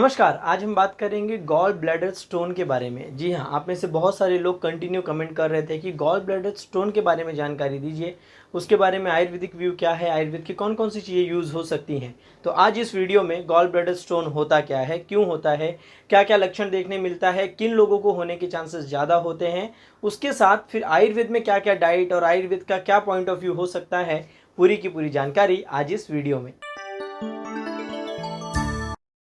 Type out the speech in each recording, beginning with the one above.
नमस्कार। आज हम बात करेंगे गॉल ब्लैडर स्टोन के बारे में। जी हाँ, आप में से बहुत सारे लोग कंटिन्यू कमेंट कर रहे थे कि गॉल ब्लैडर स्टोन के बारे में जानकारी दीजिए, उसके बारे में आयुर्वेदिक व्यू क्या है, आयुर्वेद की कौन कौन सी चीज़ें यूज़ हो सकती हैं। तो आज इस वीडियो में गॉल ब्लैडर स्टोन होता क्या है, क्यों होता है, क्या क्या लक्षण देखने मिलता है, किन लोगों को होने के चांसेस ज़्यादा होते हैं, उसके साथ फिर आयुर्वेद में क्या क्या डाइट और आयुर्वेद का क्या पॉइंट ऑफ व्यू हो सकता है, पूरी की पूरी जानकारी आज इस वीडियो में।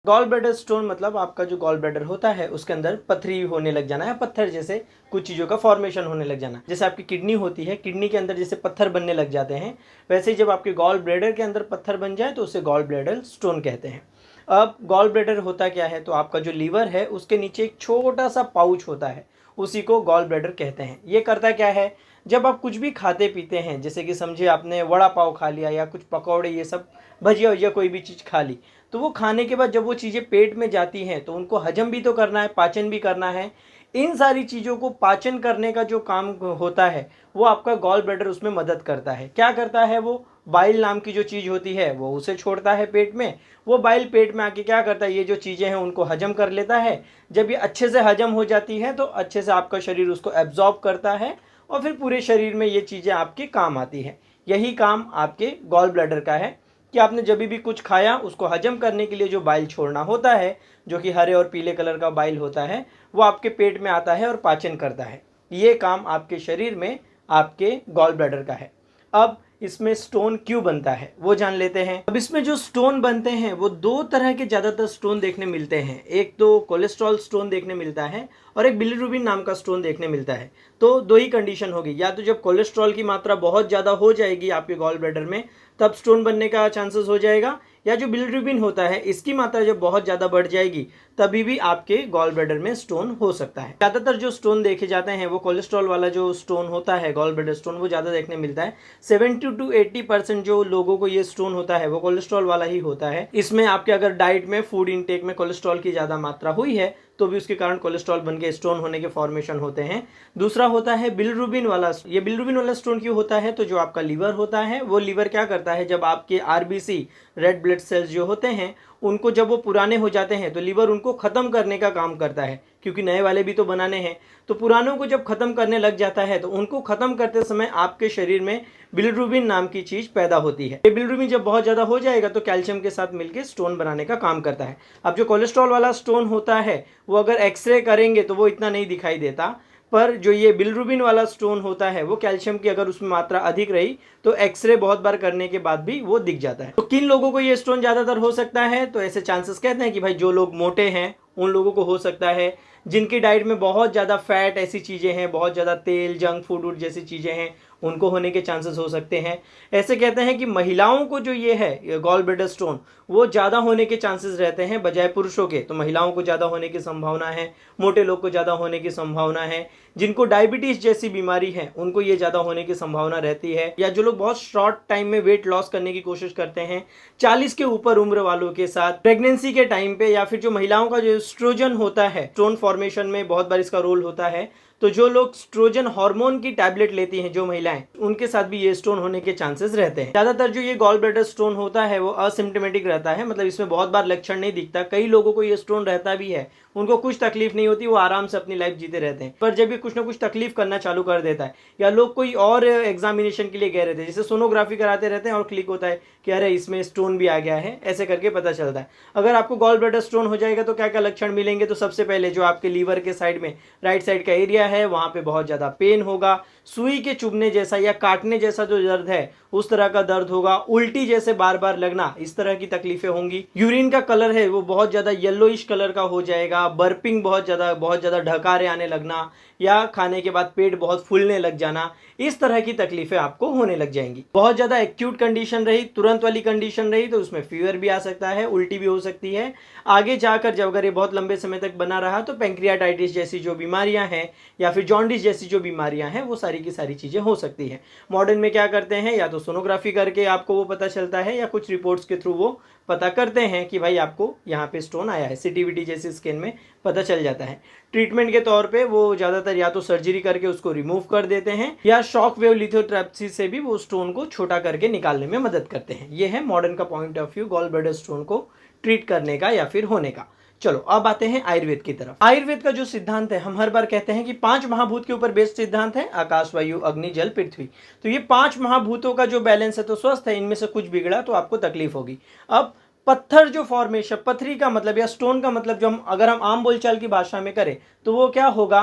गॉल ब्लैडर स्टोन मतलब आपका जो गॉल ब्लैडर होता है उसके अंदर पथरी होने लग जाना या पत्थर जैसे कुछ चीज़ों का फॉर्मेशन होने लग जाना। जैसे आपकी किडनी होती है, किडनी के अंदर जैसे पत्थर बनने लग जाते हैं, वैसे ही जब आपके गॉल ब्लैडर के अंदर पत्थर बन जाए तो उसे गॉल ब्लैडर स्टोन कहते हैं। अब गॉल ब्लैडर होता क्या है, तो आपका जो लीवर है उसके नीचे एक छोटा सा पाउच होता है, उसी को गॉल ब्लैडर कहते हैं। ये करता क्या है, जब आप कुछ भी खाते पीते हैं, जैसे कि समझिए आपने वड़ा पाव खा लिया या कुछ पकौड़े, ये सब भजिया वजिया कोई भी चीज़ खा ली, तो वो खाने के बाद जब वो चीज़ें पेट में जाती हैं तो उनको हजम भी तो करना है, पाचन भी करना है। इन सारी चीज़ों को पाचन करने का जो काम होता है वो आपका गॉल ब्लैडर उसमें मदद करता है। क्या करता है वो, बाइल नाम की जो चीज़ होती है वो उसे छोड़ता है पेट में। वो बाइल पेट में आके क्या करता है, ये जो चीज़ें हैं उनको हजम कर लेता है। जब ये अच्छे से हजम हो जाती है तो अच्छे से आपका शरीर उसको एब्जॉर्ब करता है और फिर पूरे शरीर में ये चीज़ें आपके काम आती हैं। यही काम आपके गॉल ब्लैडर का है कि आपने जब भी कुछ खाया उसको हजम करने के लिए जो बाइल छोड़ना होता है, जो कि हरे और पीले कलर का बाइल होता है, वो आपके पेट में आता है और पाचन करता है। ये काम आपके शरीर में आपके गॉल ब्लैडर का है। अब इसमें स्टोन क्यों बनता है वो जान लेते हैं। अब इसमें जो स्टोन बनते हैं वो दो तरह के ज़्यादातर स्टोन देखने मिलते हैं। एक तो कोलेस्ट्रॉल स्टोन देखने मिलता है और एक बिलीरुबिन नाम का स्टोन देखने मिलता है। तो दो ही कंडीशन होगी, या तो जब कोलेस्ट्रॉल की मात्रा बहुत ज़्यादा हो जाएगी आपके गॉल ब्लैडर में तब स्टोन बनने का चांसेस हो जाएगा, या जो बिलीरुबिन होता है इसकी मात्रा जब बहुत ज़्यादा बढ़ जाएगी तभी भी आपके गॉल ब्लैडर में स्टोन हो सकता है। ज़्यादातर जो स्टोन देखे जाते हैं वो कोलेस्ट्रॉल वाला जो स्टोन होता है गॉल ब्लैडर स्टोन, वो ज़्यादा देखने मिलता है। 70 to 80% जो लोगों को ये स्टोन होता है वो कोलेस्ट्रॉल वाला ही होता है। इसमें आपके अगर डाइट में, फूड इनटेक में कोलेस्ट्रॉल की ज़्यादा मात्रा हुई है तो भी उसके कारण कोलेस्ट्रॉल बन के स्टोन होने के फॉर्मेशन होते हैं। दूसरा होता है बिलीरुबिन वाला। ये बिलीरुबिन वाला स्टोन क्यों होता है, तो जो आपका लीवर होता है वो लीवर क्या करता है, जब आपके आरबीसी रेड ब्लड सेल्स जो होते हैं उनको जब वो पुराने हो जाते हैं तो लीवर उनको ख़त्म करने का काम करता है, क्योंकि नए वाले भी तो बनाने हैं। तो पुरानों को जब ख़त्म करने लग जाता है तो उनको ख़त्म करते समय आपके शरीर में बिलीरुबिन नाम की चीज़ पैदा होती है। ये बिलीरुबिन जब बहुत ज़्यादा हो जाएगा तो कैल्शियम के साथ मिलकर स्टोन बनाने का काम करता है। अब जो कोलेस्ट्रॉल वाला स्टोन होता है वो अगर एक्सरे करेंगे तो वो इतना नहीं दिखाई देता, पर जो ये बिलीरुबिन वाला स्टोन होता है वो कैल्शियम की अगर उसमें मात्रा अधिक रही तो एक्सरे बहुत बार करने के बाद भी वो दिख जाता है। तो किन लोगों को ये स्टोन ज़्यादातर हो सकता है, तो ऐसे चांसेस कहते हैं कि भाई जो लोग मोटे हैं उन लोगों को हो सकता है, जिनकी डाइट में बहुत ज़्यादा फैट ऐसी चीज़ें हैं, बहुत ज़्यादा तेल, जंक फूड जैसी चीज़ें हैं, उनको होने के चांसेस हो सकते हैं। ऐसे कहते हैं कि महिलाओं को जो ये है गॉल ब्लैडर स्टोन वो ज़्यादा होने के चांसेस रहते हैं बजाय पुरुषों के। तो महिलाओं को ज़्यादा होने की संभावना है, मोटे लोग को ज़्यादा होने की संभावना है, जिनको डायबिटीज़ जैसी बीमारी है उनको ये ज़्यादा होने की संभावना रहती है, या जो लोग बहुत शॉर्ट टाइम में वेट लॉस करने की कोशिश करते हैं, 40 के ऊपर उम्र वालों के साथ, प्रेगनेंसी के टाइम पे, या फिर जो महिलाओं का जो एस्ट्रोजन होता है स्टोन फॉर्मेशन में बहुत बार इसका रोल होता है। तो जो लोग स्ट्रोजन हार्मोन की टैबलेट लेती हैं जो महिलाएं, उनके साथ भी ये स्टोन होने के चांसेस रहते हैं। ज़्यादातर जो ये गॉल ब्लैडर स्टोन होता है वो असिम्टोमेटिक रहता है, मतलब इसमें बहुत बार लक्षण नहीं दिखता। कई लोगों को ये स्टोन रहता भी है, उनको कुछ तकलीफ नहीं होती, वो आराम से अपनी लाइफ जीते रहते हैं। पर जब ये कुछ ना कुछ तकलीफ करना चालू कर देता है, या लोग कोई और एग्जामिनेशन के लिए गए रहते हैं, जैसे सोनोग्राफी कराते रहते हैं और क्लिक होता है कि अरे इसमें स्टोन भी आ गया है, ऐसे करके पता चलता है। अगर आपको गॉल ब्लैडर स्टोन हो जाएगा तो क्या क्या लक्षण मिलेंगे, तो सबसे पहले जो आपके लीवर के साइड में राइट साइड का एरिया है वहाँ पे बहुत ज़्यादा पेन होगा, सुई के चुभने जैसा या काटने जैसा जो दर्द है उस तरह का दर्द होगा, उल्टी जैसे बार बार लगना, इस तरह की तकलीफें होंगी। यूरिन का कलर है वो बहुत ज़्यादा येलोइश कलर का हो जाएगा, बर्पिंग बहुत ज़्यादा ढकारे आने लगना, या खाने के बाद पेट बहुत फूलने लग जाना, इस तरह की तकलीफें आपको होने लग जाएंगी। बहुत ज़्यादा एक्यूट कंडीशन रही, तुरंत वाली कंडीशन रही, तो उसमें फीवर भी आ सकता है, उल्टी भी हो सकती है। आगे जाकर जब अगर ये बहुत लंबे समय तक बना रहा तो पेंक्रियाटाइटिस जैसी जो बीमारियां हैं या फिर जॉन्डिस जैसी जो बीमारियां हैं वो सारी की सारी चीज़ें हो सकती हैं। मॉडर्न में क्या करते हैं, या तो सोनोग्राफी करके आपको वो पता चलता है, या कुछ रिपोर्ट्स के थ्रू वो पता करते हैं कि भाई आपको यहाँ पे स्टोन आया है, सीटीवीटी जैसी स्कैन में पता चल जाता है। ट्रीटमेंट के तौर पे वो ज़्यादातर या तो सर्जरी करके उसको रिमूव कर देते हैं, या शॉक वेव लिथोट्रिप्सी से भी वो स्टोन को छोटा करके निकालने में मदद करते हैं। ये है मॉडर्न का point of view gall bladder stone को ट्रीट करने का या फिर होने का। चलो अब आते हैं आयुर्वेद की तरफ। आयुर्वेद का जो सिद्धांत है, हम हर बार कहते हैं कि 5 महाभूत के ऊपर बेस्ड सिद्धांत है, आकाश, वायु, अग्नि, जल, पृथ्वी। तो ये 5 महाभूतों का जो बैलेंस है तो स्वस्थ है, इनमें से कुछ बिगड़ा तो आपको तकलीफ होगी। अब पत्थर जो फॉर्मेशन, पथरी का मतलब या स्टोन का मतलब, जो हम अगर हम आम बोलचाल की भाषा में करें तो वो क्या होगा,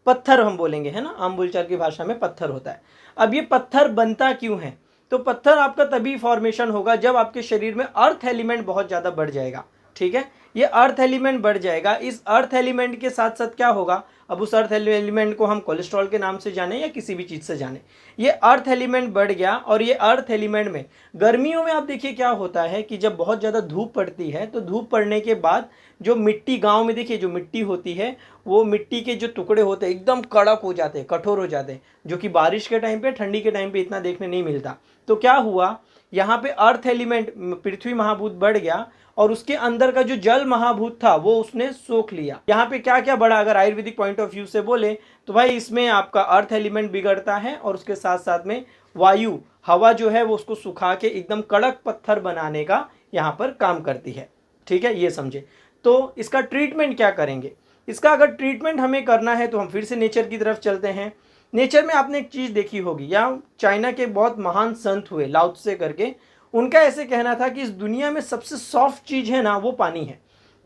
पत्थर हम बोलेंगे, है ना, आम बोलचाल की भाषा में पत्थर होता है। अब ये पत्थर बनता क्यों है, तो पत्थर आपका तभी फॉर्मेशन होगा जब आपके शरीर में अर्थ एलिमेंट बहुत ज़्यादा बढ़ जाएगा। ठीक है, ये अर्थ एलिमेंट बढ़ जाएगा। इस अर्थ एलिमेंट के साथ साथ क्या होगा, अब उस अर्थ एलिमेंट को हम कोलेस्ट्रॉल के नाम से जाने या किसी भी चीज़ से जाने, ये अर्थ एलिमेंट बढ़ गया। और ये अर्थ एलिमेंट में गर्मियों में आप देखिए क्या होता है कि जब बहुत ज़्यादा धूप पड़ती है तो धूप पड़ने के बाद जो मिट्टी, गांव में देखिए जो मिट्टी होती है, वो मिट्टी के जो टुकड़े होते हैं एकदम कड़क हो जाते हैं, कठोर हो जाते हैं, जो कि बारिश के टाइम पे, ठंडी के टाइम पे इतना देखने नहीं मिलता। तो क्या हुआ, यहाँ पे अर्थ एलिमेंट, पृथ्वी महाभूत बढ़ गया और उसके अंदर का जो जल महाभूत था वो उसने सोख लिया। यहाँ पे क्या क्या बढ़ा, अगर आयुर्वेदिक पॉइंट ऑफ व्यू से बोले तो भाई इसमें आपका अर्थ एलिमेंट बिगड़ता है और उसके साथ साथ में वायु, हवा जो है वो उसको सुखा के एकदम कड़क पत्थर बनाने का यहाँ पर काम करती है। ठीक है, ये समझे। तो इसका ट्रीटमेंट क्या करेंगे, इसका अगर ट्रीटमेंट हमें करना है तो हम फिर से नेचर की तरफ चलते हैं। नेचर में आपने एक चीज़ देखी होगी, या चाइना के बहुत महान संत हुए लाओ त्से करके, उनका ऐसे कहना था कि इस दुनिया में सबसे सॉफ्ट चीज़ है ना वो पानी है।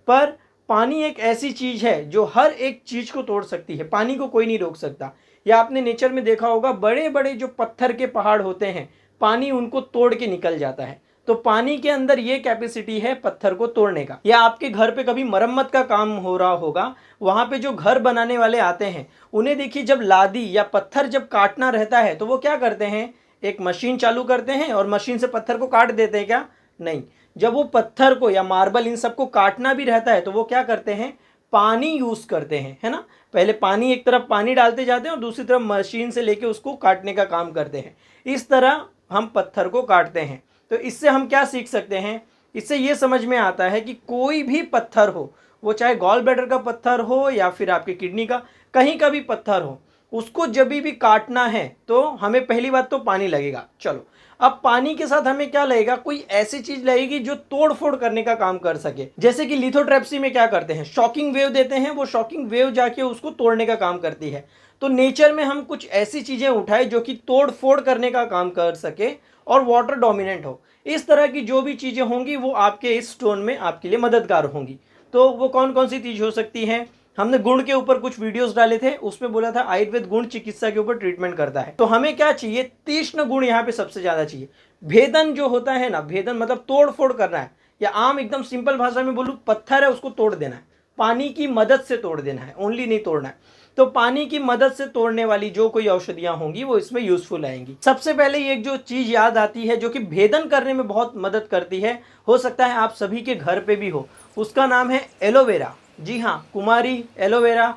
पर पानी एक ऐसी चीज़ है जो हर एक चीज़ को तोड़ सकती है, पानी को कोई नहीं रोक सकता। या आपने नेचर में देखा होगा, बड़े बड़े जो पत्थर के पहाड़ होते हैं, पानी उनको तोड़ के निकल जाता है। तो पानी के अंदर ये कैपेसिटी है पत्थर को तोड़ने का। या आपके घर पे कभी मरम्मत का काम हो रहा होगा, वहाँ पे जो घर बनाने वाले आते हैं उन्हें देखिए, जब लादी या पत्थर जब काटना रहता है तो वो क्या करते हैं, एक मशीन चालू करते हैं और मशीन से पत्थर को काट देते हैं क्या, नहीं। जब वो पत्थर को या मार्बल इन सबको काटना भी रहता है तो वो क्या करते हैं, पानी यूज करते हैं, है ना। पहले पानी, एक तरफ पानी डालते जाते हैं और दूसरी तरफ मशीन से लेके उसको काटने का काम करते हैं। इस तरह हम पत्थर को काटते हैं। तो इससे हम क्या सीख सकते हैं, इससे ये समझ में आता है कि कोई भी पत्थर हो, वो चाहे गॉल ब्लैडर का पत्थर हो या फिर आपकी किडनी का, कहीं का भी पत्थर हो, उसको जब भी काटना है तो हमें पहली बात तो पानी लगेगा। चलो, अब पानी के साथ हमें क्या लगेगा, कोई ऐसी चीज लगेगी जो तोड़ फोड़ करने का काम कर सके। जैसे कि लिथोट्रिप्सी में क्या करते हैं, शॉकिंग वेव देते हैं, वो शॉकिंग वेव जाके उसको तोड़ने का काम करती है। तो नेचर में हम कुछ ऐसी चीजें उठाए जो कि तोड़ फोड़ करने का काम कर सके और वाटर डोमिनेंट हो। इस तरह की जो भी चीजें होंगी वो आपके इस स्टोन में आपके लिए मददगार होंगी। तो वो कौन कौन सी चीज हो सकती है, हमने गुण के ऊपर कुछ वीडियोस डाले थे, उसमें बोला था आयुर्वेद गुण चिकित्सा के ऊपर ट्रीटमेंट करता है। तो हमें क्या चाहिए, तीक्ष्ण गुण यहाँ पे सबसे ज्यादा चाहिए। भेदन जो होता है ना, भेदन मतलब तोड़ फोड़ करना है, या आम एकदम सिंपल भाषा में बोलूं, पत्थर है उसको तोड़ देना है, पानी की मदद से तोड़ देना है, ओनली नहीं तोड़ना है। तो पानी की मदद से तोड़ने वाली जो कोई औषधियां होंगी वो इसमें यूजफुल आएंगी। सबसे पहले एक जो चीज याद आती है जो कि भेदन करने में बहुत मदद करती है, हो सकता है आप सभी के घर पे भी हो, उसका नाम है एलोवेरा। जी हाँ, कुमारी एलोवेरा,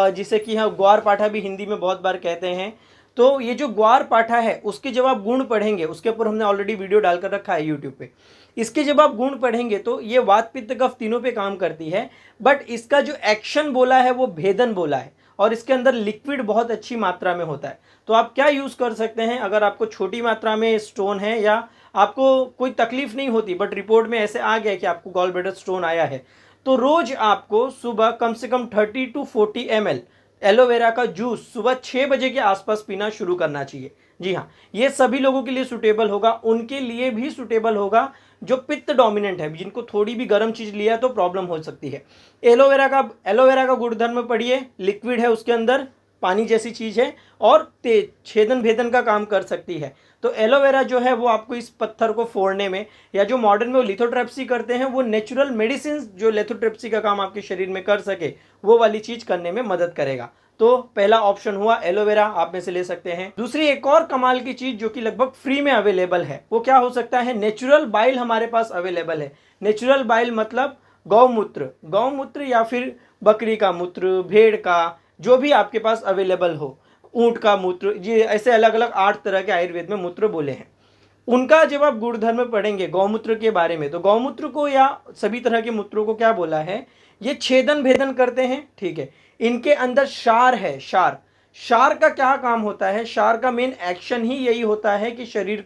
जिसे कि हाँ ग्वार पाठा भी हिंदी में बहुत बार कहते हैं। तो ये जो ग्वार पाठा है उसके जब आप गुण पढ़ेंगे, उसके ऊपर हमने ऑलरेडी वीडियो डालकर रखा है यूट्यूब पे, इसके जब आप गुण पढ़ेंगे तो ये वात पित्त कफ तीनों पे काम करती है। बट इसका जो एक्शन बोला है वो भेदन बोला है, और इसके अंदर लिक्विड बहुत अच्छी मात्रा में होता है। तो आप क्या यूज़ कर सकते हैं, अगर आपको छोटी मात्रा में स्टोन है या आपको कोई तकलीफ नहीं होती बट रिपोर्ट में ऐसे आ गया कि आपको गॉल ब्लैडर स्टोन आया है, तो रोज आपको सुबह कम से कम 30 to 40 ml एलोवेरा का जूस सुबह 6 बजे के आसपास पीना शुरू करना चाहिए। जी हाँ, ये सभी लोगों के लिए सुटेबल होगा, उनके लिए भी सुटेबल होगा जो पित्त डोमिनेंट है, जिनको थोड़ी भी गर्म चीज लिया तो प्रॉब्लम हो सकती है। एलोवेरा का गुणधर्म पढ़िए, लिक्विड है उसके अंदर, पानी जैसी चीज है और तेज छेदन भेदन का काम कर सकती है। तो एलोवेरा जो है वो आपको इस पत्थर को फोड़ने में, या जो मॉडर्न में वो लिथोट्रिप्सी करते हैं, वो नेचुरल मेडिसिन जो लिथोट्रिप्सी का काम आपके शरीर में कर सके वो वाली चीज करने में मदद करेगा। तो पहला ऑप्शन हुआ एलोवेरा, आप में से ले सकते हैं। दूसरी एक और कमाल की चीज जो कि लगभग फ्री में अवेलेबल है, वो क्या हो सकता है, नेचुरल बाइल हमारे पास अवेलेबल है। नेचुरल बाइल मतलब गौमूत्र या फिर बकरी का मूत्र, भेड़ का, जो भी आपके पास अवेलेबल हो, ऊंट का मूत्र, ये ऐसे अलग अलग 8 तरह के आयुर्वेद में मूत्र बोले हैं। उनका जब आप गुणधर्म पढ़ेंगे गौमूत्र के बारे में, तो गौमूत्र को या सभी तरह के मूत्रों को क्या बोला है, ये छेदन भेदन करते हैं। ठीक है, इनके अंदर क्षार है। क्षार का क्या काम होता है, क्षार का मेन एक्शन ही यही होता है कि शरीर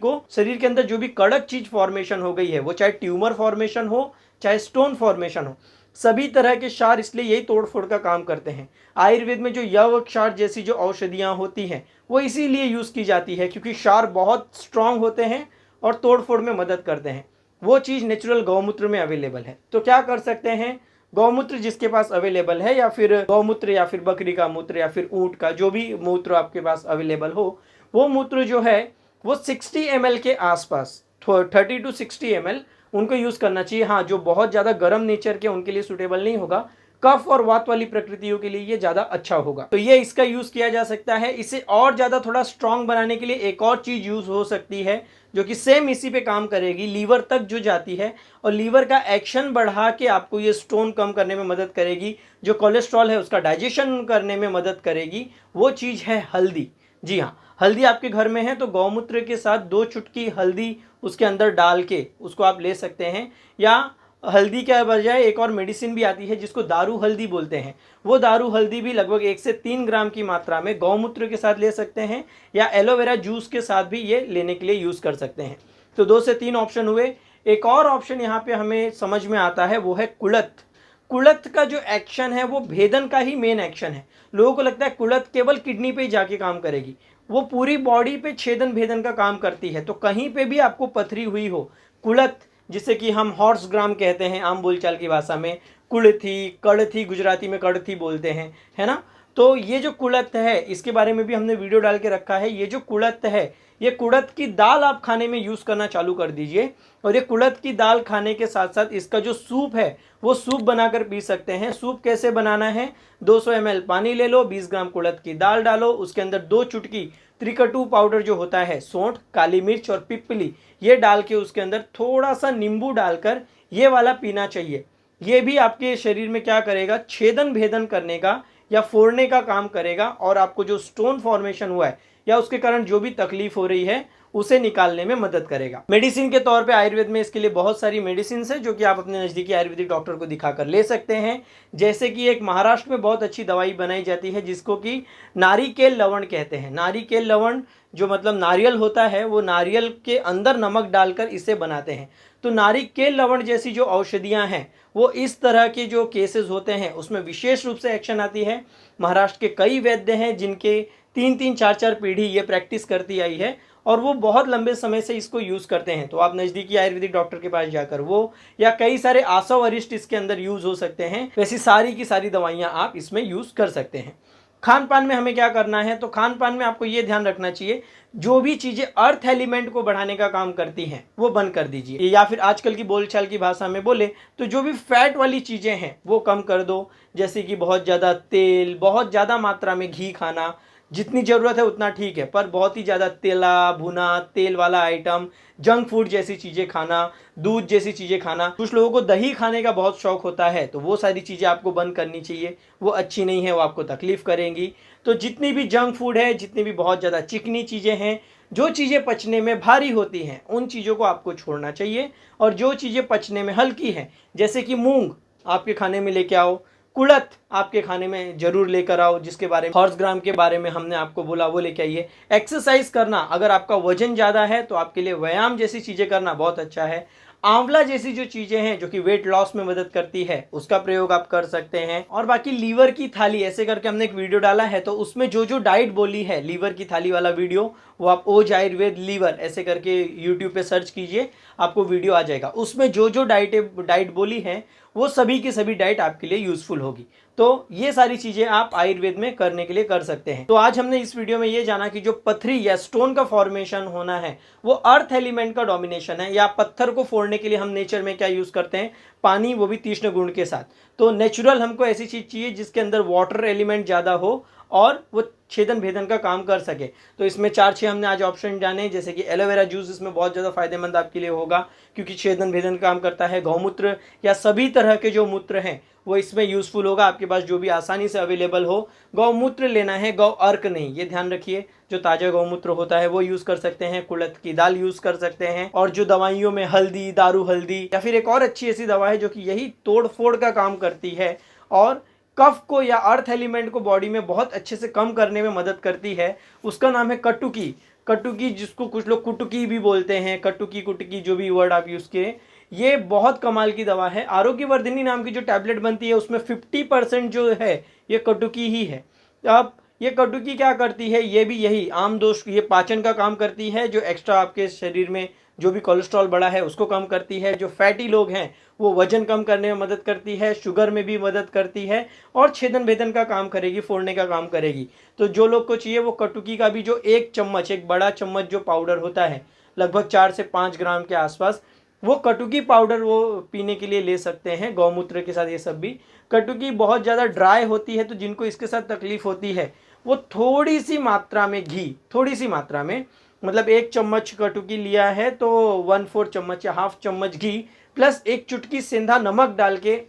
के अंदर जो भी कड़क चीज फॉर्मेशन हो गई है, वो चाहे ट्यूमर फॉर्मेशन हो चाहे स्टोन फॉर्मेशन हो, सभी तरह के क्षार इसलिए यही तोड़ फोड़ का काम करते हैं। आयुर्वेद में जो यव क्षार जैसी जो औषधियाँ होती हैं वो इसीलिए यूज़ की जाती है क्योंकि क्षार बहुत स्ट्रांग होते हैं और तोड़ फोड़ में मदद करते हैं। वो चीज़ नेचुरल गौमूत्र में अवेलेबल है। तो क्या कर सकते हैं, गौमूत्र जिसके पास अवेलेबल है, या फिर गौमूत्र या फिर बकरी का मूत्र या फिर ऊँट का, जो भी मूत्र आपके पास अवेलेबल हो, वो मूत्र जो है वो 60 ml के आसपास, 30 to 60 ml उनको यूज़ करना चाहिए। हाँ, जो बहुत ज़्यादा गर्म नेचर के उनके लिए सूटेबल नहीं होगा, कफ और वात वाली प्रकृतियों के लिए ये ज़्यादा अच्छा होगा। तो ये इसका यूज़ किया जा सकता है। इसे और ज़्यादा थोड़ा स्ट्रांग बनाने के लिए एक और चीज़ यूज़ हो सकती है जो कि सेम इसी पे काम करेगी, लीवर तक जो जाती है और लीवर का एक्शन बढ़ा के आपको ये स्टोन कम करने में मदद करेगी, जो कोलेस्ट्रॉल है उसका डाइजेशन करने में मदद करेगी। वो चीज़ है हल्दी। जी हाँ, हल्दी आपके घर में है तो गौमूत्र के साथ 2 चुटकी हल्दी उसके अंदर डाल के उसको आप ले सकते हैं। या हल्दी के बजाय एक और मेडिसिन भी आती है जिसको दारू हल्दी बोलते हैं, वो दारू हल्दी भी लगभग 1 से 3 ग्राम की मात्रा में गौमूत्र के साथ ले सकते हैं, या एलोवेरा जूस के साथ भी ये लेने के लिए यूज़ कर सकते हैं। तो 2 से 3 ऑप्शन हुए। एक और ऑप्शन यहाँ पे हमें समझ में आता है, वो है कुड़त। कुड़त का जो एक्शन है वो भेदन का ही मेन एक्शन है। लोगों को लगता है कुड़त केवल किडनी पे ही जाके काम करेगी, वो पूरी बॉडी पे छेदन भेदन का काम करती है। तो कहीं पे भी आपको पथरी हुई हो, कुड़त जिसे कि हम हॉर्स ग्राम कहते हैं आम बोलचाल की भाषा में, कुड़थी, कड़थी, गुजराती में कड़थी बोलते हैं, है ना। तो ये जो कुड़त है इसके बारे में भी हमने वीडियो डाल के रखा है। ये जो कुड़त है, ये कुड़त की दाल आप खाने में यूज़ करना चालू कर दीजिए, और ये कुड़त की दाल खाने के साथ साथ इसका जो सूप है वो सूप बनाकर पी सकते हैं। सूप कैसे बनाना है, 200 ml पानी ले लो, 20 ग्राम कुड़त की दाल डालो, उसके अंदर 2 चुटकी त्रिकटु पाउडर जो होता है, सौंठ, काली मिर्च और पिपली, ये डाल के उसके अंदर थोड़ा सा नींबू डालकर ये वाला पीना चाहिए। ये भी आपके शरीर में क्या करेगा, छेदन भेदन करने का या फोड़ने का काम करेगा, और आपको जो स्टोन फॉर्मेशन हुआ है या उसके कारण जो भी तकलीफ हो रही है उसे निकालने में मदद करेगा। मेडिसिन के तौर पे आयुर्वेद में इसके लिए बहुत सारी मेडिसिन है जो कि आप अपने नज़दीकी आयुर्वेदिक डॉक्टर को दिखाकर ले सकते हैं। जैसे कि एक महाराष्ट्र में बहुत अच्छी दवाई बनाई जाती है जिसको कि नारिकेल लवण कहते हैं। नारिकेल लवण जो मतलब नारियल होता है, वो नारियल के अंदर नमक डालकर इसे बनाते हैं। तो नारिकेल लवण जैसी जो औषधियाँ हैं वो इस तरह के जो केसेस होते हैं उसमें विशेष रूप से एक्शन आती है। महाराष्ट्र के कई वैद्य हैं जिनके 3-3, 4-4 पीढ़ी ये प्रैक्टिस करती आई है और वो बहुत लंबे समय से इसको यूज़ करते हैं। तो आप नज़दीकी आयुर्वेदिक डॉक्टर के पास जाकर वो, या कई सारे आसव वरिष्ठ इसके अंदर यूज़ हो सकते हैं। वैसी सारी की सारी दवाइयाँ आप इसमें यूज़ कर सकते हैं। खान पान में हमें क्या करना है, तो खान पान में आपको ये ध्यान रखना चाहिए, जो भी चीज़ें अर्थ एलिमेंट को बढ़ाने का काम करती हैं वो बंद कर दीजिए, या फिर आजकल की बोलचाल की भाषा में बोले तो जो भी फैट वाली चीज़ें हैं वो कम कर दो। जैसे कि बहुत ज़्यादा तेल, बहुत ज़्यादा मात्रा में घी खाना, जितनी ज़रूरत है उतना ठीक है, पर बहुत ही ज़्यादा तेला भुना तेल वाला आइटम, जंक फूड जैसी चीज़ें खाना, दूध जैसी चीज़ें खाना, कुछ लोगों को दही खाने का बहुत शौक होता है तो वो सारी चीज़ें आपको बंद करनी चाहिए, वो अच्छी नहीं है, वो आपको तकलीफ़ करेंगी। तो जितनी भी जंक फूड है, जितनी भी बहुत ज़्यादा चिकनी चीज़ें हैं, जो चीज़ें पचने में भारी होती हैं उन चीज़ों को आपको छोड़ना चाहिए, और जो चीज़ें पचने में हल्की हैं जैसे कि मूंग आपके खाने में लेके आओ, कुड़त आपके खाने में जरूर लेकर आओ, जिसके बारे में हॉर्स ग्राम के बारे में हमने आपको बोला वो लेके आइए। एक्सरसाइज करना, अगर आपका वजन ज़्यादा है तो आपके लिए व्यायाम जैसी चीज़ें करना बहुत अच्छा है। आंवला जैसी जो चीज़ें हैं जो कि वेट लॉस में मदद करती है उसका प्रयोग आप कर सकते हैं। और बाकी लीवर की थाली ऐसे करके हमने एक वीडियो डाला है, तो उसमें जो जो डाइट बोली है लीवर की थाली वाला वीडियो, वो आप ओज आयुर्वेद लीवर ऐसे करके यूट्यूब पे सर्च कीजिए, आपको वीडियो आ जाएगा। उसमें जो जो डाइट बोली है वो सभी की सभी डाइट आपके लिए यूजफुल होगी। तो ये सारी चीज़ें आप आयुर्वेद में करने के लिए कर सकते हैं। तो आज हमने इस वीडियो में ये जाना कि जो पथरी या स्टोन का फॉर्मेशन होना है वो अर्थ एलिमेंट का डोमिनेशन है, या पत्थर को फोड़ने के लिए हम नेचर में क्या यूज़ करते हैं, पानी, वो भी तीक्ष्ण गुण के साथ। तो नेचुरल हमको ऐसी चीज़ चाहिए जिसके अंदर वाटर एलिमेंट ज़्यादा हो और वो छेदन भेदन का काम कर सके। तो इसमें 4-6 हमने आज ऑप्शन जाने, जैसे कि एलोवेरा जूस इसमें बहुत ज़्यादा फायदेमंद आपके लिए होगा क्योंकि छेदन भेदन का काम करता है। गौमूत्र या सभी तरह के जो मूत्र हैं वो इसमें यूज़फुल होगा, आपके पास जो भी आसानी से अवेलेबल हो। गौमूत्र लेना है, गौ अर्क नहीं, ये ध्यान रखिए। जो ताज़ा गौमूत्र होता है वो यूज़ कर सकते हैं, कुड़त की दाल यूज़ कर सकते हैं, और जो दवाइयों में हल्दी, दारू हल्दी, या फिर एक और अच्छी ऐसी दवा है जो कि यही तोड़ फोड़ का काम करती है और कफ को या अर्थ एलिमेंट को बॉडी में बहुत अच्छे से कम करने में मदद करती है, उसका नाम है कटुकी। कटुकी, जिसको कुछ लोग कुटुकी भी बोलते हैं, कटुकी कुटुकी जो भी वर्ड आप यूज़ किए, ये बहुत कमाल की दवा है। आरोग्यवर्धिनी नाम की जो टैबलेट बनती है उसमें 50% जो है ये कटुकी ही है। अब ये कटुकी क्या करती है, ये भी यही आम दोष, ये पाचन का काम करती है, जो एक्स्ट्रा आपके शरीर में जो भी कोलेस्ट्रॉल बढ़ा है उसको कम करती है, जो फैटी लोग हैं वो वजन कम करने में मदद करती है, शुगर में भी मदद करती है, और छेदन भेदन का काम करेगी, फोड़ने का काम करेगी। तो जो लोग को चाहिए वो कटुकी का भी जो एक चम्मच, एक बड़ा चम्मच जो पाउडर होता है लगभग 4 से 5 ग्राम के आसपास, वो कटुकी पाउडर वो पीने के लिए ले सकते हैं गौमूत्र के साथ। ये सब भी कटुकी बहुत ज़्यादा ड्राई होती है, तो जिनको इसके साथ तकलीफ होती है वो थोड़ी सी मात्रा में घी, थोड़ी सी मात्रा में, मतलब 1 चम्मच कटुकी लिया है तो 1/4 चम्मच या हाफ चम्मच घी प्लस 1 चुटकी सेंधा नमक डाल के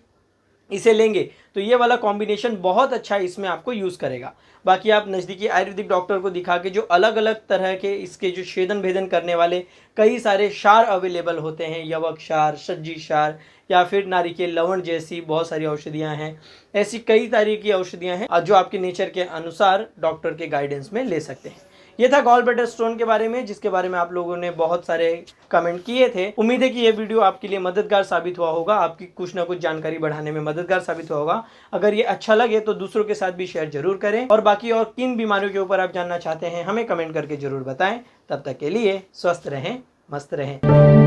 इसे लेंगे तो ये वाला कॉम्बिनेशन बहुत अच्छा इसमें आपको यूज़ करेगा। बाकी आप नज़दीकी आयुर्वेदिक डॉक्टर को दिखा के जो अलग अलग तरह के इसके जो छेदन भेदन करने वाले कई सारे क्षार अवेलेबल होते हैं, यवक क्षार, सज्जी क्षार, या फिर नारिकेल लवण जैसी बहुत सारी औषधियाँ हैं। ऐसी कई तरह की औषधियाँ हैं जो आपके नेचर के अनुसार डॉक्टर के गाइडेंस में ले सकते हैं। ये था गॉल ब्लैडर स्टोन के बारे में, जिसके बारे में आप लोगों ने बहुत सारे कमेंट किए थे। उम्मीद है कि ये वीडियो आपके लिए मददगार साबित हुआ होगा, आपकी कुछ ना कुछ जानकारी बढ़ाने में मददगार साबित हुआ होगा। अगर ये अच्छा लगे तो दूसरों के साथ भी शेयर जरूर करें, और बाकी और किन बीमारियों के ऊपर आप जानना चाहते हैं हमें कमेंट करके जरूर बताएं। तब तक के लिए स्वस्थ रहें, मस्त रहें।